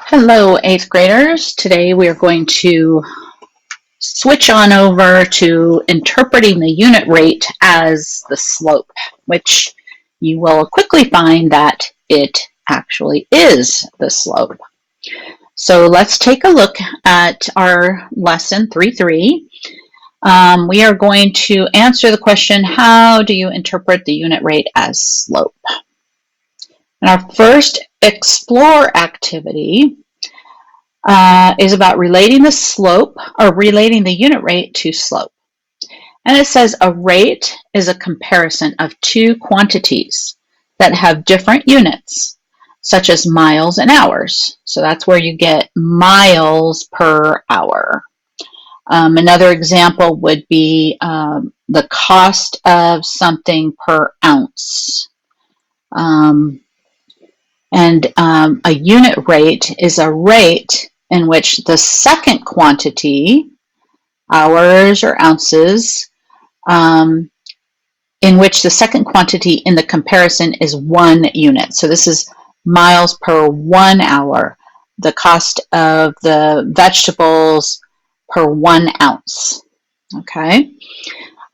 Hello, 8th graders. Today we are going to switch on over to interpreting the unit rate as the slope, which you will quickly find that it actually is the slope. So let's take a look at our lesson 3.3. We are going to answer the question, how do you interpret the unit rate as slope? And our first explore activity is about relating the slope or relating the unit rate to slope. And it says a rate is a comparison of two quantities that have different units, such as miles and hours. So that's where you get miles per hour. Another example would be the cost of something per ounce. A unit rate is a rate in which the second quantity, hours or ounces, in which the second quantity in the comparison is 1 unit. So this is miles per 1 hour, the cost of the vegetables per 1 ounce. Okay.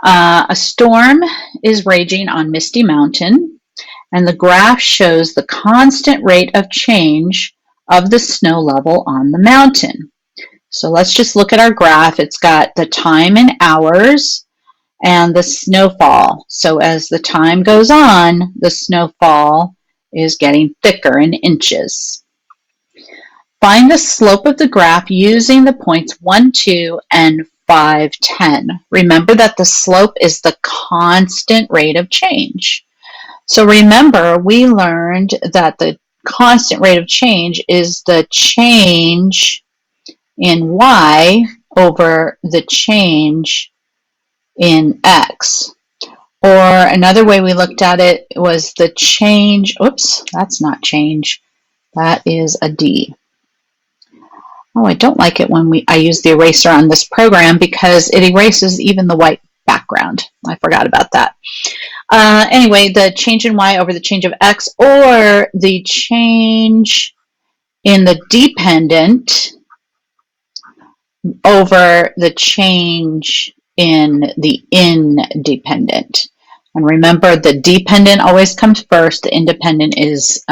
A storm is raging on Misty Mountain, and the graph shows the constant rate of change of the snow level on the mountain. So let's just look at our graph. It's got the time in hours and the snowfall. So as the time goes on, the snowfall is getting thicker in inches. Find the slope of the graph using the points 1, 2, and 5, 10. Remember that the slope is the constant rate of change. So remember, we learned that the constant rate of change is the change in y over the change in x. Or another way we looked at it was the change, oops, that's not change, that is a d. Oh, I don't like it when I use the eraser on this program because it erases even the white background. I forgot about that. Anyway, the change in y over the change of x, or the change in the dependent over the change in the independent. And remember, the dependent always comes first. The independent is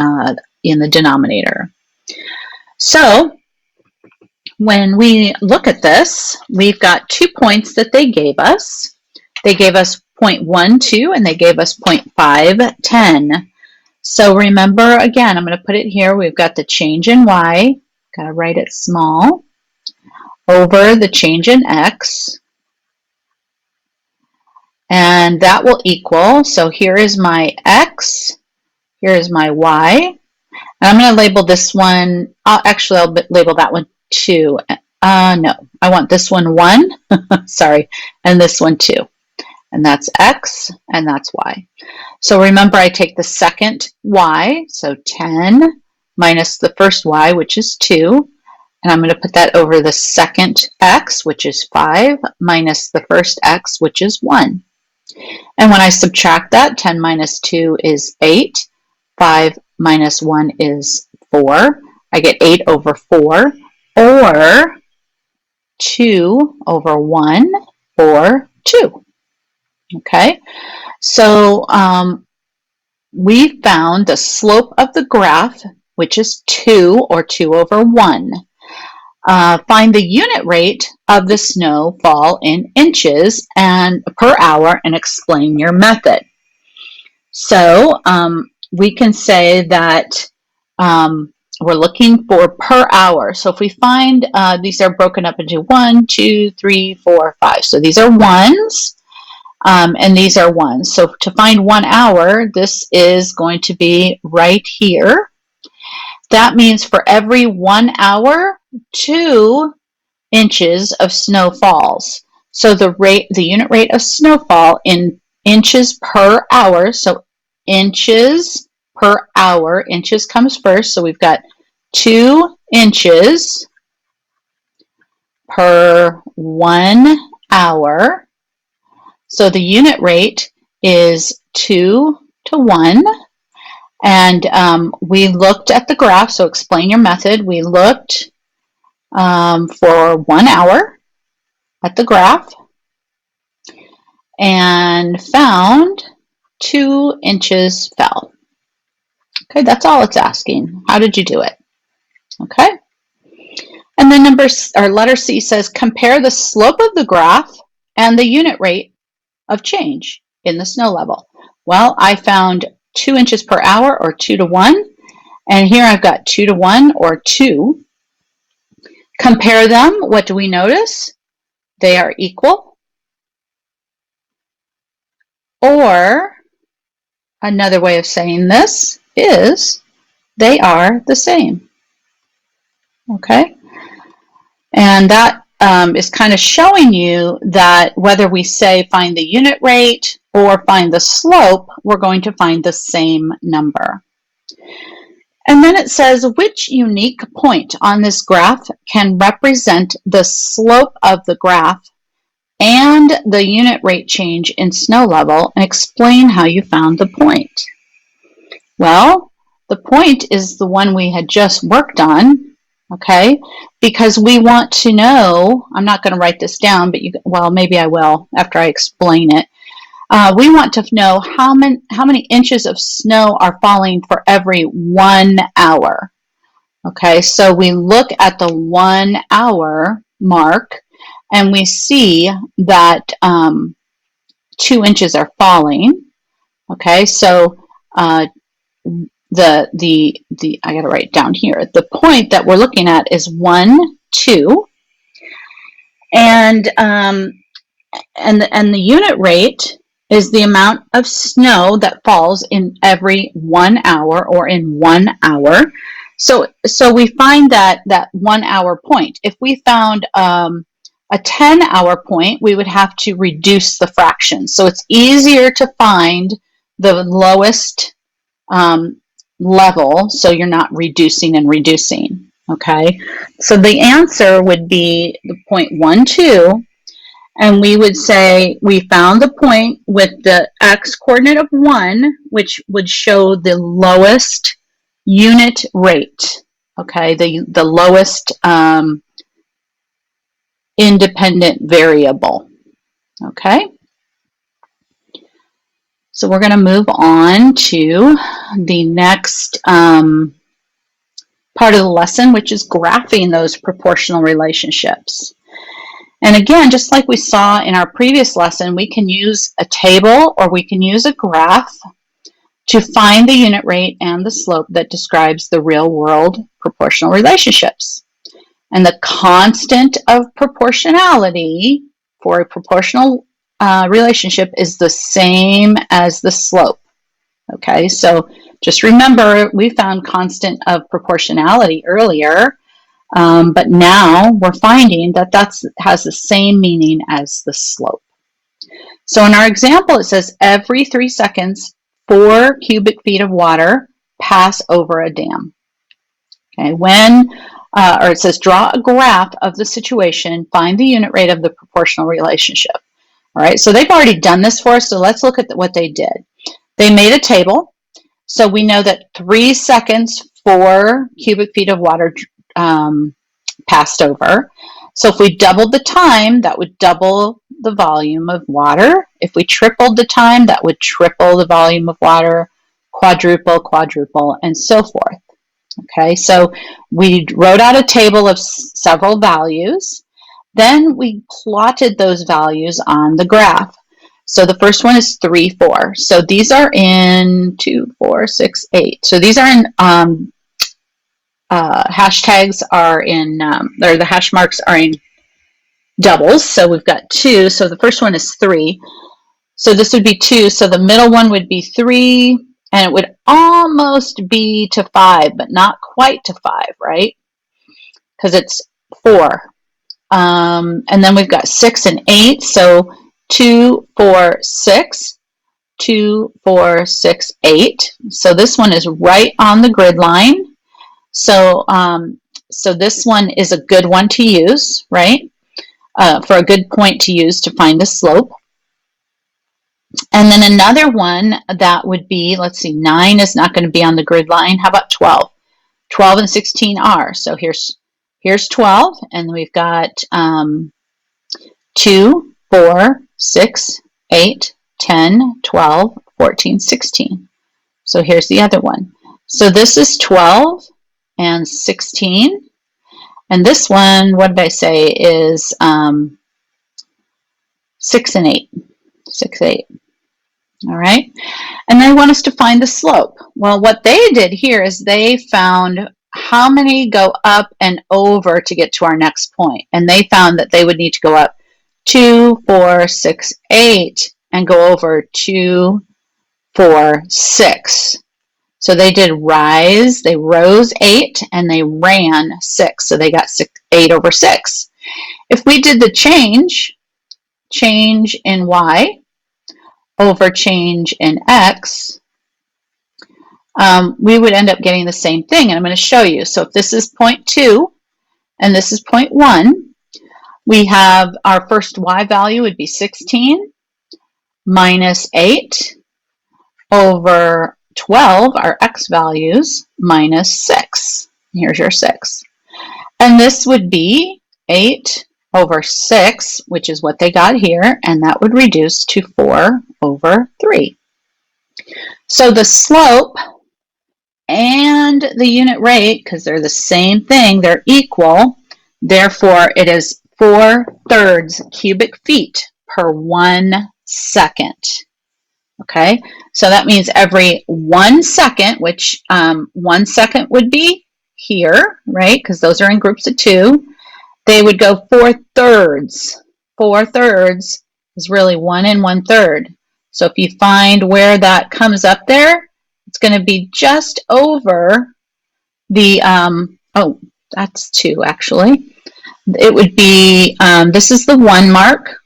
in the denominator. So when we look at this, we've got 2 points that they gave us. They gave us 0.12 and they gave us 0.510. So remember, again, I'm going to put it here. We've got the change in y, got to write it small, over the change in x. And that will equal, so here is my x, here is my y. And I'm going to label this one, I'll label that one 2. No, I want this one 1, sorry, and this one 2. And that's x, and that's y. So remember, I take the second y, so 10 minus the first y, which is 2. And I'm going to put that over the second x, which is 5, minus the first x, which is 1. And when I subtract that, 10 minus 2 is 8. 5 minus 1 is 4. I get 8 over 4, or 2 over 1, or 2. Okay, so we found the slope of the graph, which is 2, or 2 over 1. Find the unit rate of the snowfall in inches and per hour and explain your method. So we can say that we're looking for per hour. So if we find these are broken up into 1, 2, 3, 4, 5. So these are ones. And these are ones. So to find 1 hour, this is going to be right here. That means for every 1 hour, 2 inches of snow falls. So the unit rate of snowfall in inches per hour, so inches per hour, inches comes first, so we've got 2 inches per 1 hour. So the unit rate is 2 to 1, And we looked at the graph, so explain your method. We looked for 1 hour at the graph and found 2 inches fell. Okay, that's all it's asking. How did you do it? Okay. And then letter C says compare the slope of the graph and the unit rate of change in the snow level. Well, I found 2 inches per hour, or 2 to 1, and here I've got 2 to 1, or 2. Compare them. What do we notice? They are equal. Or another way of saying this is they are the same. Okay? And that is kind of showing you that whether we say find the unit rate or find the slope, we're going to find the same number. And then it says which unique point on this graph can represent the slope of the graph and the unit rate change in snow level, and explain how you found the point. Well, the point is the one we had just worked on, okay? Because we want to know, I'm not going to write this down, but well, maybe I will after I explain it. We want to know how many inches of snow are falling for every 1 hour. Okay, so we look at the 1 hour mark and we see that 2 inches are falling. Okay, so I got to write it down here. The point that we're looking at is 1, 2, and the unit rate is the amount of snow that falls in every 1 hour, or in 1 hour. So we find that 1 hour point. If we found a 10-hour point, we would have to reduce the fraction. So it's easier to find the lowest level, so you're not reducing and reducing. Okay, so the answer would be the point 1, 2. And we would say we found the point with the x coordinate of 1, which would show the lowest unit rate, okay, the lowest independent variable, okay? So we're going to move on to the next part of the lesson, which is graphing those proportional relationships. And again, just like we saw in our previous lesson, we can use a table or we can use a graph to find the unit rate and the slope that describes the real world proportional relationships. And the constant of proportionality for a proportional relationship is the same as the slope. Okay, so just remember we found constant of proportionality earlier. But now we're finding that has the same meaning as the slope. So in our example, it says every 3 seconds, 4 cubic feet of water pass over a dam. Okay, or it says draw a graph of the situation, find the unit rate of the proportional relationship. All right, so they've already done this for us, so let's look at what they did. They made a table, so we know that 3 seconds, 4 cubic feet of water passed over. So if we doubled the time, that would double the volume of water. If we tripled the time, that would triple the volume of water, quadruple, and so forth. Okay, so we wrote out a table of several values. Then we plotted those values on the graph. So the first one is 3, 4. So these are in 2, 4, 6, 8. So these are in hashtags are in, or the hash marks are in doubles. So we've got 2. So the first one is 3. So this would be 2. So the middle one would be 3, and it would almost be to 5, but not quite to 5, right? Because it's 4. And then we've got 6 and 8. So 2, 4, 6. 2, 4, 6, 8. So this one is right on the grid line. So this one is a good one to use, right? For a good point to use to find the slope. And then another one that would be, let's see, 9 is not going to be on the grid line. How about 12? 12 and 16 are. So here's 12, and we've got 2, 4, 6, 8, 10, 12, 14, 16. So here's the other one. So this is 12 and 16. And this one, what did I say, is 6 and 8. 6, 8. All right. And they want us to find the slope. Well, what they did here is they found how many go up and over to get to our next point. And they found that they would need to go up 2, 4, 6, 8 and go over 2, 4, 6. So they did rise, they rose 8 and they ran 6. So they got 8 over 6. If we did the change in y over change in x, we would end up getting the same thing. And I'm going to show you. So if this is point 2 and this is point 1, we have our first y value would be 16 minus 8 over 12, our x values, minus 6. Here's your 6. And this would be 8 over 6, which is what they got here, and that would reduce to 4 over 3. So the slope and the unit rate, because they're the same thing, they're equal, therefore it is 4/3 cubic feet per 1 second. Okay, so that means every 1 second, which 1 second would be here, right? Because those are in groups of 2. They would go 4/3. 4/3 is really 1 1/3. So if you find where that comes up there, it's going to be just over the, oh, that's 2 actually. It would be, this is the 1 mark,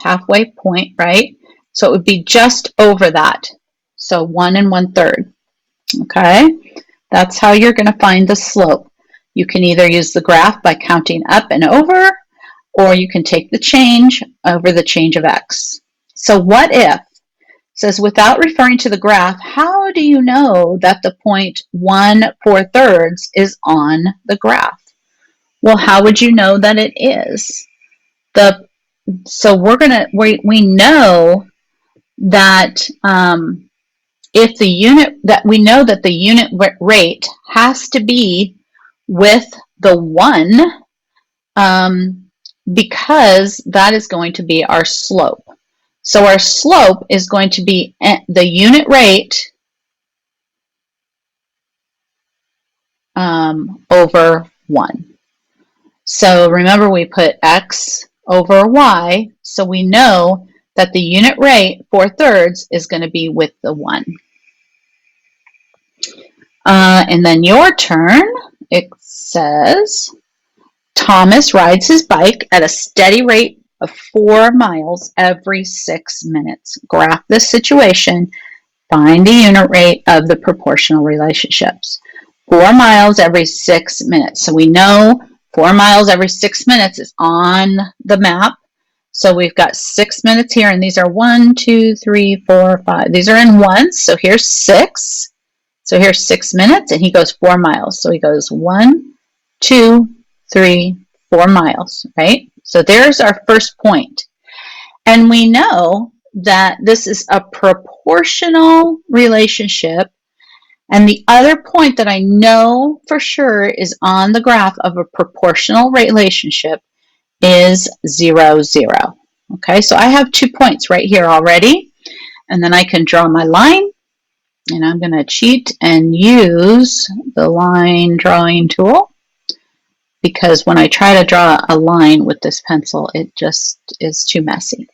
halfway point, right? So it would be just over that. So 1 1/3. Okay, that's how you're going to find the slope. You can either use the graph by counting up and over, or you can take the change over the change of x. So what if? It says, without referring to the graph, how do you know that the point 1 4/3 is on the graph? Well, how would you know that it is? So we know that if the unit, that we know that the unit rate has to be with the 1, because that is going to be our slope. So our slope is going to be the unit rate over 1. So remember, we put x over y, so we know that the unit rate 4/3 is going to be with the 1. And then your turn, it says, Thomas rides his bike at a steady rate of 4 miles every 6 minutes. Graph this situation. Find the unit rate of the proportional relationships. 4 miles every 6 minutes. So we know 4 miles every 6 minutes is on the map. So we've got 6 minutes here, and these are 1, 2, 3, 4, 5. These are in ones. So here's 6. So here's 6 minutes, and he goes 4 miles. So he goes 1, 2, 3, 4 miles, right? So there's our first point. And we know that this is a proportional relationship. And the other point that I know for sure is on the graph of a proportional relationship is 0, 0. Okay, so I have 2 points right here already. And then I can draw my line. And I'm going to cheat and use the line drawing tool, because when I try to draw a line with this pencil, it just is too messy.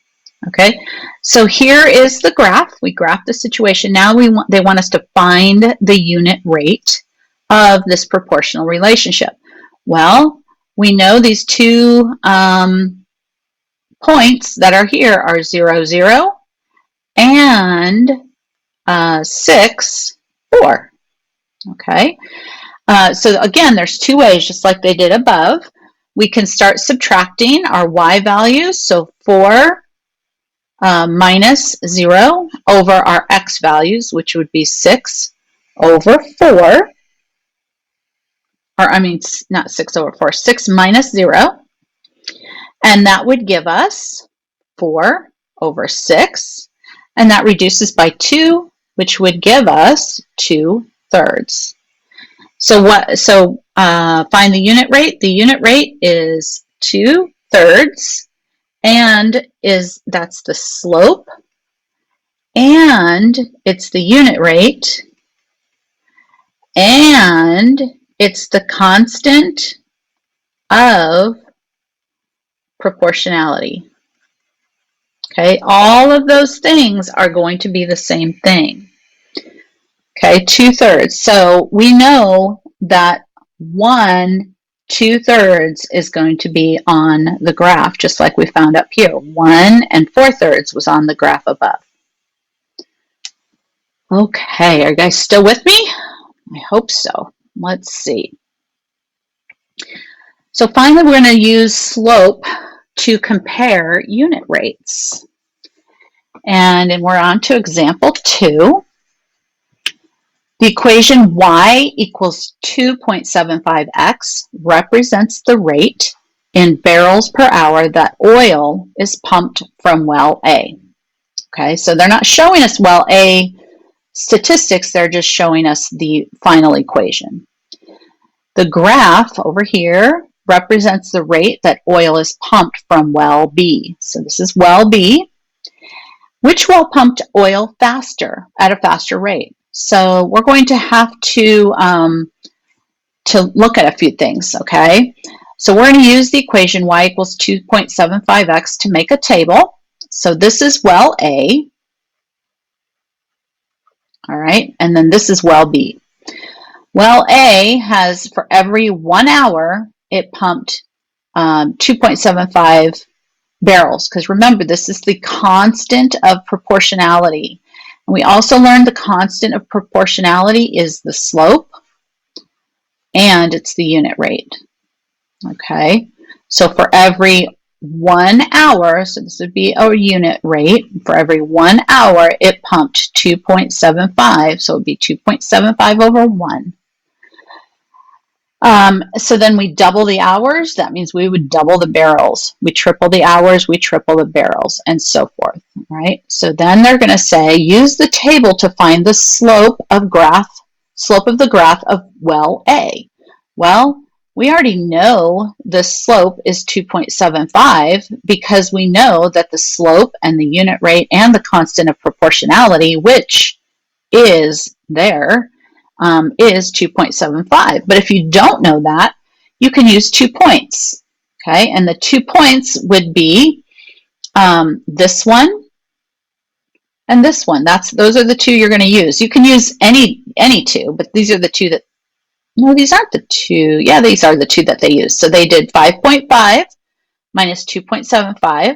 Okay, so here is the graph. We graphed the situation. Now they want us to find the unit rate of this proportional relationship. Well, we know these 2 points that are here are 0, 0 and 6, 4. Okay, so again, there's 2 ways, just like they did above. We can start subtracting our y values. So 4 minus 0 over our x values, which would be 6 over 4, or I mean, not 6 over 4, 6 minus 0, and that would give us 4 over 6, and that reduces by 2, which would give us 2/3. So find the unit rate. The unit rate is 2/3, and that's the slope, and it's the unit rate, and it's the constant of proportionality. Okay, all of those things are going to be the same thing. Okay, 2/3. So we know that 1/2 is going to be on the graph, just like we found up here. 1 4/3 was on the graph above. Okay, are you guys still with me? I hope so. Let's see. So finally, we're going to use slope to compare unit rates. And we're on to example 2. The equation y equals 2.75x represents the rate in barrels per hour that oil is pumped from well A. Okay, so they're not showing us well A statistics, they're just showing us the final equation. The graph over here represents the rate that oil is pumped from well B. So this is well B. Which well pumped oil faster, at a faster rate? So we're going to have to look at a few things, okay? So we're going to use the equation y equals 2.75x to make a table. So this is well A, all right, and then this is well B. Well A has, for every 1 hour, it pumped 2.75 barrels, because remember, this is the constant of proportionality. And we also learned the constant of proportionality is the slope, and it's the unit rate. Okay, so for every 1 hour, so this would be our unit rate, for every 1 hour, it pumped 2.75, so it would be 2.75 over 1. So then we double the hours. That means we would double the barrels. We triple the hours, we triple the barrels, and so forth. Right? So then they're going to say, use the table to find the slope of the graph of well A. Well, we already know the slope is 2.75 because we know that the slope and the unit rate and the constant of proportionality, which is there, is 2.75. But if you don't know that, you can use 2 points. Okay, and the 2 points would be this one and this one. Those are the two you're going to use. You can use any two, but these are the two that, no, these aren't the two. Yeah, these are the two that they used. So they did 5.5 minus 2.75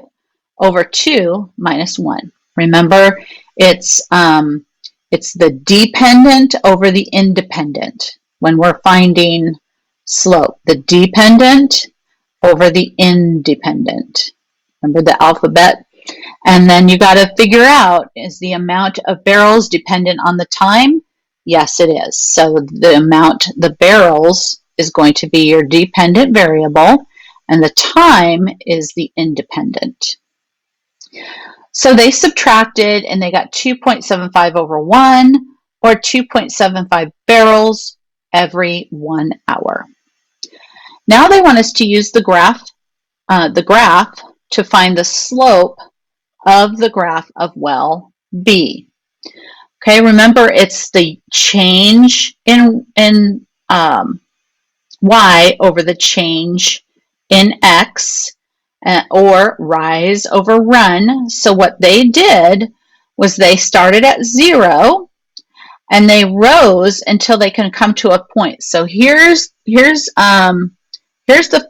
over 2 minus 1. Remember, it's the dependent over the independent when we're finding slope. The dependent over the independent. Remember the alphabet? And then you got to figure out, is the amount of barrels dependent on the time? Yes, it is. So the barrels is going to be your dependent variable, and the time is the independent. So they subtracted and they got 2.75 over 1, or 2.75 barrels every 1 hour. Now they want us to use the graph to find the slope of the graph of well B. Okay, remember it's the change in y over the change in x, or rise over run. So what they did was they started at 0 and they rose until they can come to a point. So here's the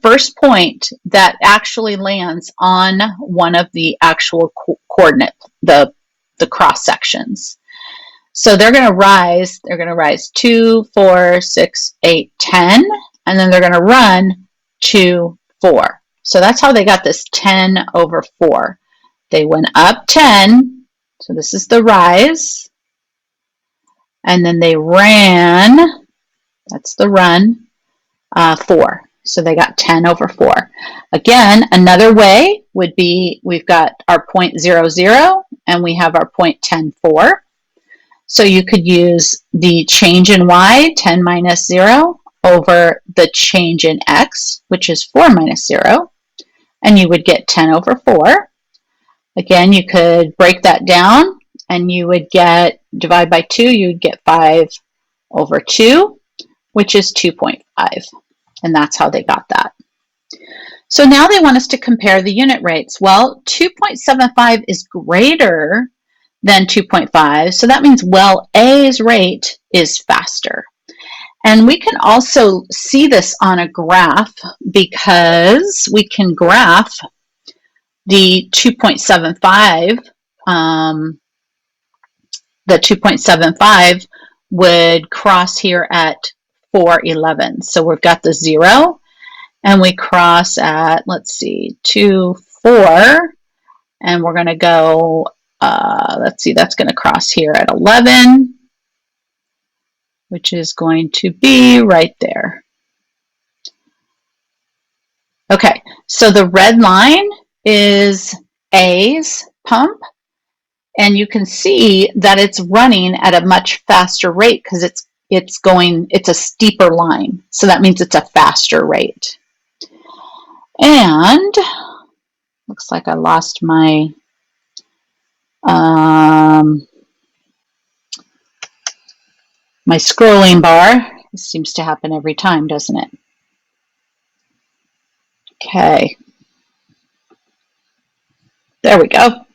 first point that actually lands on one of the actual coordinate, the cross sections. So they're going to rise 2, 4, 6, 8, 10, and then they're going to run 2, 4. So that's how they got this 10 over 4. They went up 10, so this is the rise, and then they ran, that's the run, 4. So they got 10 over 4. Again, another way would be we've got our 0.00 and we have our 0.104. So you could use the change in y, 10 minus 0, over the change in x, which is 4 minus 0, and you would get 10 over 4. Again, you could break that down and you would get, divide by 2, you would get 5 over 2, which is 2.5. And that's how they got that. So now they want us to compare the unit rates. Well, 2.75 is greater than 2.5, so that means well A's rate is faster. And we can also see this on a graph because we can graph the 2.75. The 2.75 would cross here at 411. So we've got the 0, and we cross at, let's see, 2, 4, and we're going to go, let's see, that's going to cross here at 11, which is going to be right there. Okay, so the red line is A's pump, and you can see that it's running at a much faster rate because it's a steeper line. So that means it's a faster rate. And looks like I lost my my scrolling bar. This seems to happen every time, doesn't it? Okay. There we go.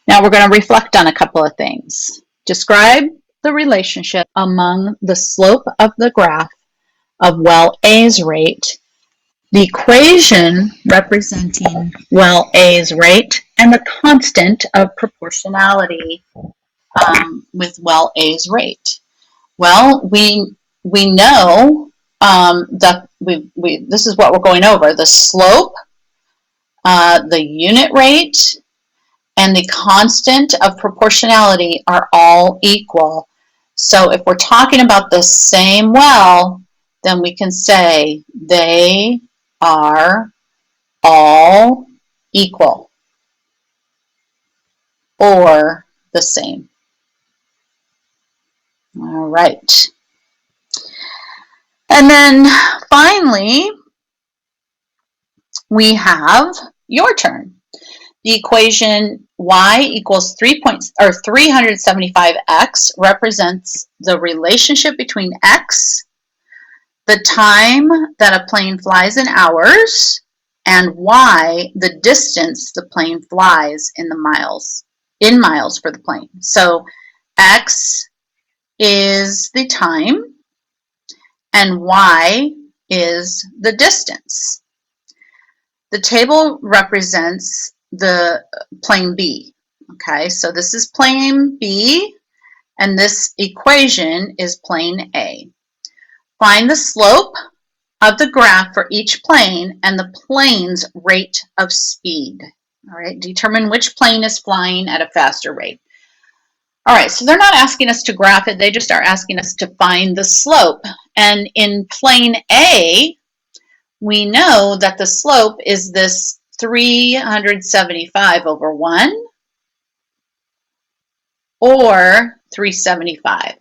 Now we're going to reflect on a couple of things. Describe the relationship among the slope of the graph of well A's rate, the equation representing well A's rate, and the constant of proportionality with well A's rate. Well, we know that this is what we're going over. The slope, the unit rate, and the constant of proportionality are all equal. So if we're talking about the same well, then we can say they are all equal or the same. All right. And then finally, we have your turn. The equation y equals 375x represents the relationship between x, the time that a plane flies in hours, and y, the distance the plane flies in miles for the plane. So x is the time and y is the distance. The table represents the plane B. Okay, so this is plane B, and this equation is plane A. Find the slope of the graph for each plane and the plane's rate of speed. All right, determine which plane is flying at a faster rate. All right, so they're not asking us to graph it, they just are asking us to find the slope. And in plane A, we know that the slope is this 375 over 1 or 375,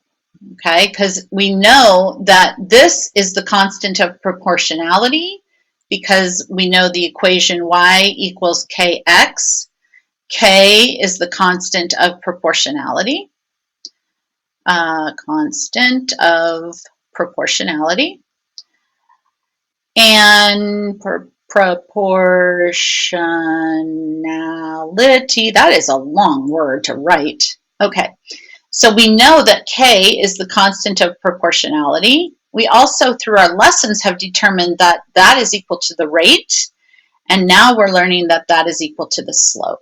okay? Because we know that this is the constant of proportionality because we know the equation y equals kx. K is the constant of proportionality. Constant of proportionality. And proportionality, that is a long word to write. Okay, so we know that K is the constant of proportionality. We also, through our lessons, have determined that that is equal to the rate, and now we're learning that that is equal to the slope.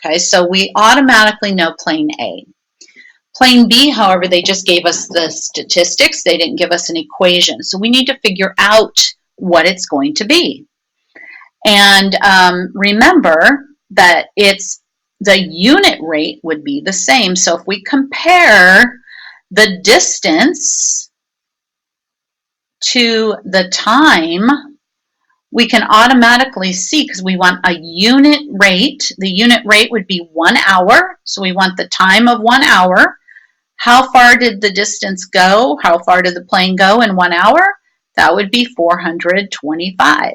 Okay, so we automatically know plane A. Plane B, however, they just gave us the statistics. They didn't give us an equation, so we need to figure out what it's going to be. And remember that the unit rate would be the same. So if we compare the distance to the time, we can automatically see, because we want a unit rate. The unit rate would be 1 hour. So we want the time of 1 hour. How far did the distance go? How far did the plane go in 1 hour? That would be 425.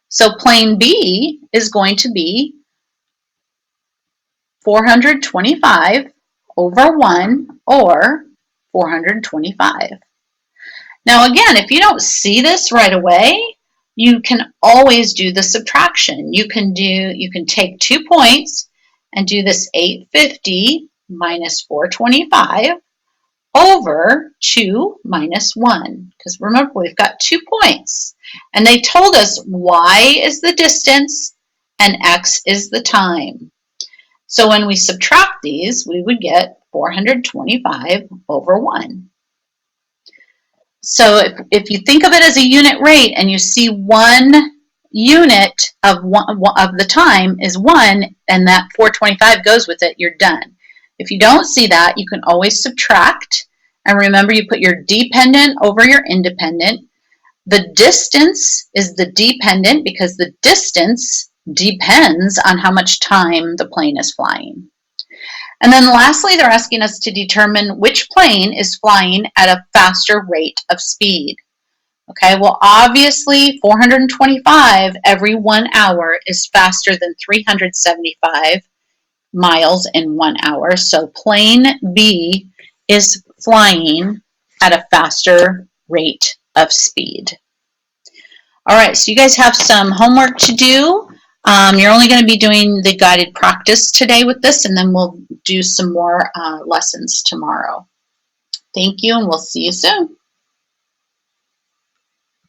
So plane B is going to be 425 over 1, or 425. Now again, if you don't see this right away, you can always do the subtraction. You can take 2 points and do this 850 minus 425 over 2 minus 1. Because remember, we've got 2 points. And they told us y is the distance and x is the time. So when we subtract these, we would get 425 over 1. So if you think of it as a unit rate and you see 1 unit of the time is 1, and that 425 goes with it, you're done. If you don't see that, you can always subtract. And remember, you put your dependent over your independent. The distance is the dependent because the distance depends on how much time the plane is flying. And then lastly, they're asking us to determine which plane is flying at a faster rate of speed. Okay, well, obviously 425 every 1 hour is faster than 375 miles in 1 hour. So plane B is flying at a faster rate of speed. All right, so you guys have some homework to do. You're only going to be doing the guided practice today with this, and then we'll do some more lessons tomorrow. Thank you, and we'll see you soon.